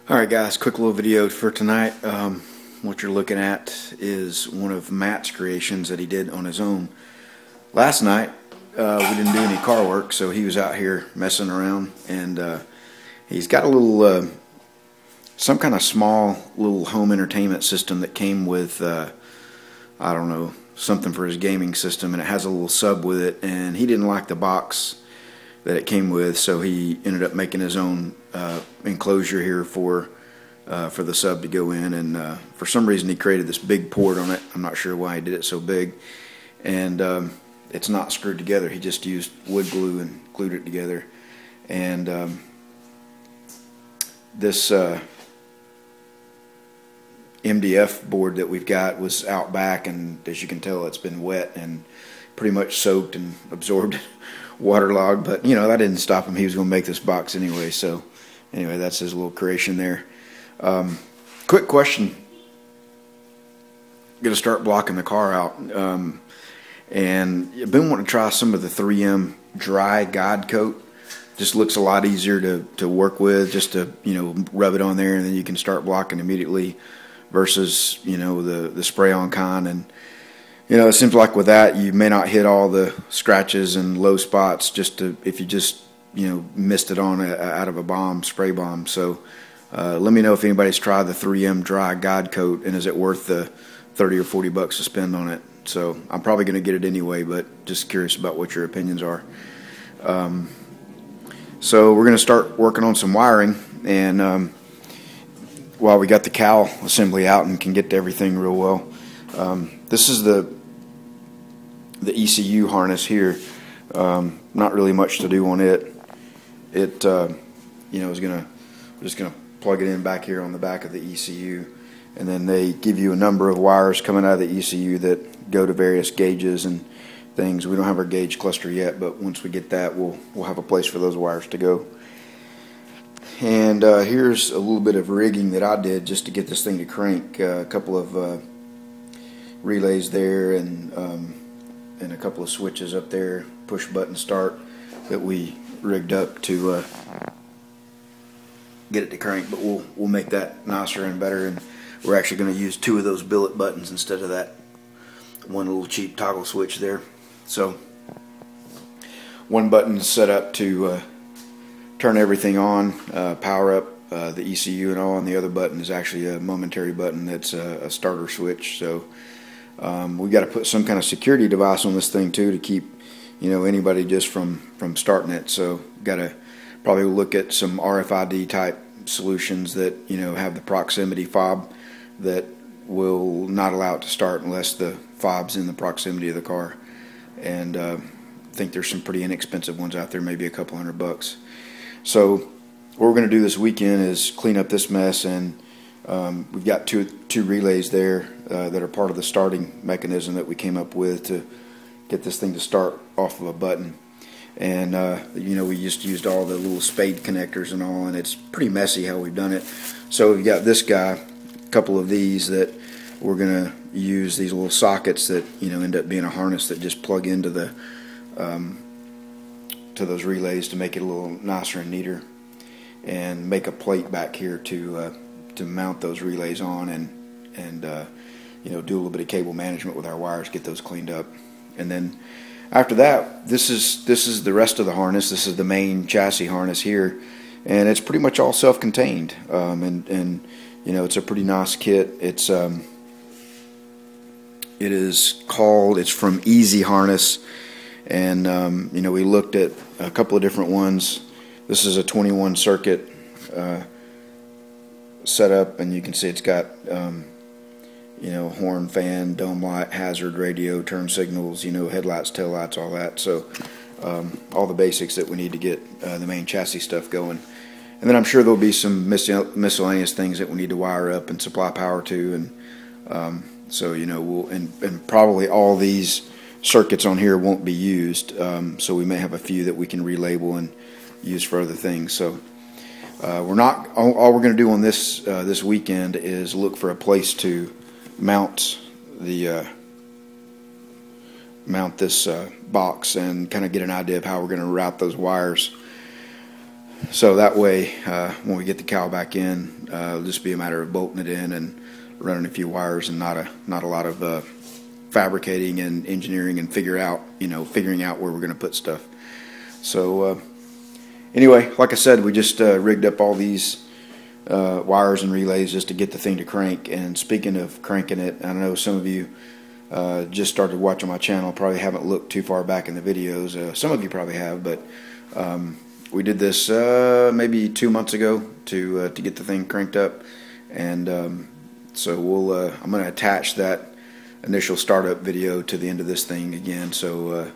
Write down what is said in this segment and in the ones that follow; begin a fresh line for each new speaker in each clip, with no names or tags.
Alright guys, quick little video for tonight. What you're looking at is one of Matt's creations that he did on his own. Last night, we didn't do any car work, so he was out here messing around, and he's got a little, some kind of small little home entertainment system that came with, I don't know, something for his gaming system, and it has a little sub with it, and he didn't like the box that it came with, so he ended up making his own enclosure here for the sub to go in, and for some reason he created this big port on it. I'm not sure why he did it so big, and it's not screwed together. He just used wood glue and glued it together, and this MDF board that we've got was out back, and as you can tell, it's been wet and pretty much soaked and absorbed waterlogged, but you know, that didn't stop him. He was going to make this box anyway. So anyway, that's his little creation there. Quick question. I'm going to start blocking the car out, and I've been wanting to try some of the 3M dry guide coat. Just looks a lot easier to work with, just to, you know, rub it on there and then you can start blocking immediately versus, you know, the spray on kind. And you know, it seems like with that you may not hit all the scratches and low spots if you just, you know, missed it on out of a spray bomb. So let me know if anybody's tried the 3M dry guide coat, and is it worth the 30 or 40 bucks to spend on it. So I'm probably going to get it anyway, but just curious about what your opinions are. So we're going to start working on some wiring, and while we got the cowl assembly out and can get to everything real well, this is the ECU harness here. Not really much to do on it. It you know, we're just gonna plug it in back here on the back of the ECU, and then they give you a number of wires coming out of the ECU that go to various gauges and things. We don't have our gauge cluster yet, but once we get that, we'll have a place for those wires to go. And here's a little bit of rigging that I did just to get this thing to crank. A couple of relays there, and a couple of switches up there, push button start, that we rigged up to get it to crank. But we'll make that nicer and better, and we're actually going to use 2 of those billet buttons instead of that one little cheap toggle switch there. So one button is set up to turn everything on, power up the ECU and all, and the other button is actually a momentary button that's a starter switch. So we've got to put some kind of security device on this thing too, to keep, you know, anybody just from starting it. So got to probably look at some RFID type solutions that, you know, have the proximity fob that will not allow it to start unless the fob's in the proximity of the car. And I think there's some pretty inexpensive ones out there, maybe a couple $100. So what we're going to do this weekend is clean up this mess, and we've got two relays there that are part of the starting mechanism that we came up with to get this thing to start off of a button. And you know, we just used all the little spade connectors and all, and it's pretty messy how we've done it. So we've got this guy, a couple of these that we're going to use, these little sockets that, you know, end up being a harness that just plug into the to those relays to make it a little nicer and neater, and make a plate back here to mount those relays on, and you know, do a little bit of cable management with our wires, get those cleaned up. And then after that, this is the rest of the harness. This is the main chassis harness here, and it's pretty much all self-contained, and you know, it's a pretty nice kit. It's it's from Easy Harness, and you know, we looked at a couple of different ones. This is a 21 circuit setup, and you can see it's got you know, horn, fan, dome light, hazard, radio, turn signals, you know, headlights, taillights, all that. So all the basics that we need to get the main chassis stuff going. And then I'm sure there'll be some miscellaneous things that we need to wire up and supply power to, and so, you know, and probably all these circuits on here won't be used, so we may have a few that we can relabel and use for other things. So we're not, all we're going to do on this this weekend is look for a place to mount this box, and kind of get an idea of how we're going to route those wires. So that way, when we get the cowl back in, It'll just be a matter of bolting it in and running a few wires, and not a lot of fabricating and engineering and figuring out where we're going to put stuff. So anyway, like I said, we just rigged up all these wires and relays just to get the thing to crank. And speaking of cranking it, I know some of you just started watching my channel, probably haven't looked too far back in the videos. Some of you probably have, but we did this maybe 2 months ago to get the thing cranked up, and so we'll I'm going to attach that initial startup video to the end of this thing again, so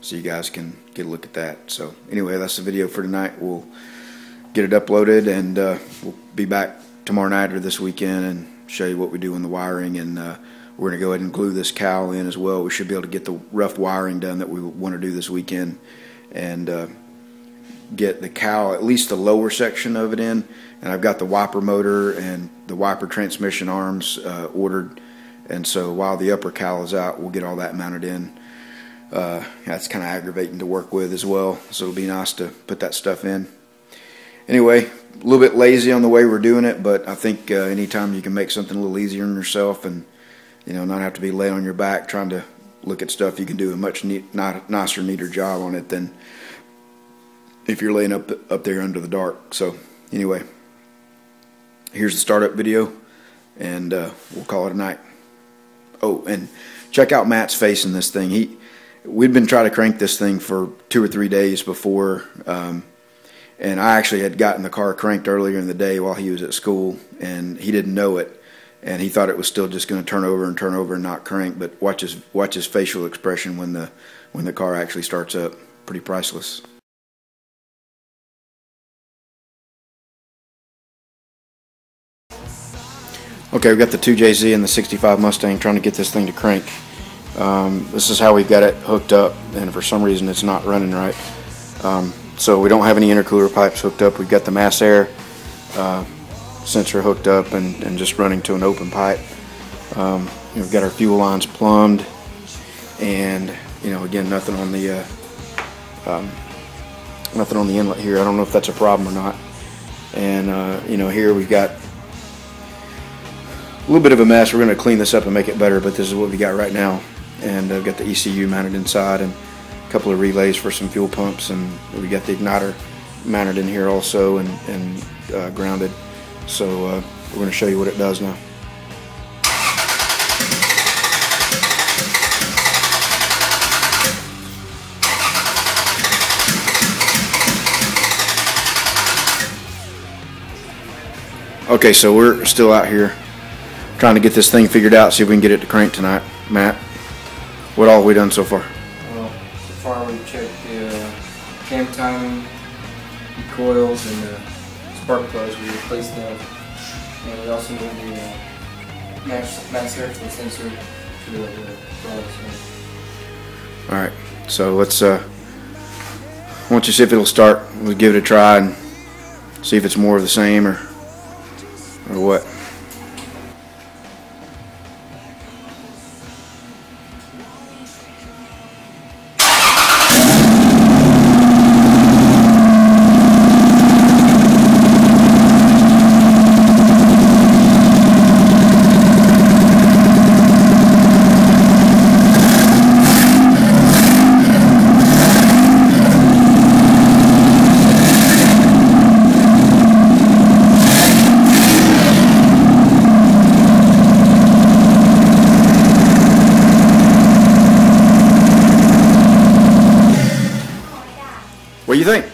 you guys can get a look at that. So anyway, that's the video for tonight. We'll get it uploaded, and we'll be back tomorrow night or this weekend and show you what we do in the wiring, and we're going to go ahead and glue this cowl in as well. We should be able to get the rough wiring done that we want to do this weekend, and get the cowl, at least the lower section of it in. And I've got the wiper motor and the wiper transmission arms ordered, and so while the upper cowl is out, we'll get all that mounted in. That's kind of aggravating to work with as well, so it'll be nice to put that stuff in. Anyway, a little bit lazy on the way we're doing it, but I think anytime you can make something a little easier on yourself, and not have to be laying on your back trying to look at stuff, you can do a much nicer, neater job on it than if you're laying up there under the dark. So anyway, here's the startup video, and we'll call it a night. Oh, and check out Matt's face in this thing. We'd been trying to crank this thing for 2 or 3 days before, and I actually had gotten the car cranked earlier in the day while he was at school, and he didn't know it, and he thought it was still just going to turn over and not crank. But watch his facial expression when the car actually starts up. Pretty priceless. Okay, we've got the 2JZ and the 65 Mustang trying to get this thing to crank. This is how we've got it hooked up, and for some reason it's not running right. So we don't have any intercooler pipes hooked up. We've got the mass air sensor hooked up and just running to an open pipe. We've got our fuel lines plumbed, and again, nothing on the inlet here. I don't know if that's a problem or not. And here we've got a little bit of a mess. We're going to clean this up and make it better, but this is what we got right now. And I've got the ECU mounted inside, and a couple of relays for some fuel pumps, and we got the igniter mounted in here also, and grounded. So we're going to show you what it does now. Okay, so we're still out here trying to get this thing figured out, see if we can get it to crank tonight. Matt, what all have we done so far?
Well, so far we've checked the cam timing, the coils, and the spark plugs. We replaced them, and we also moved the mass air sensor to the plugs.
Alright, so let's once you see if it'll start, we'll give it a try and see if it's more of the same or what. What do you think?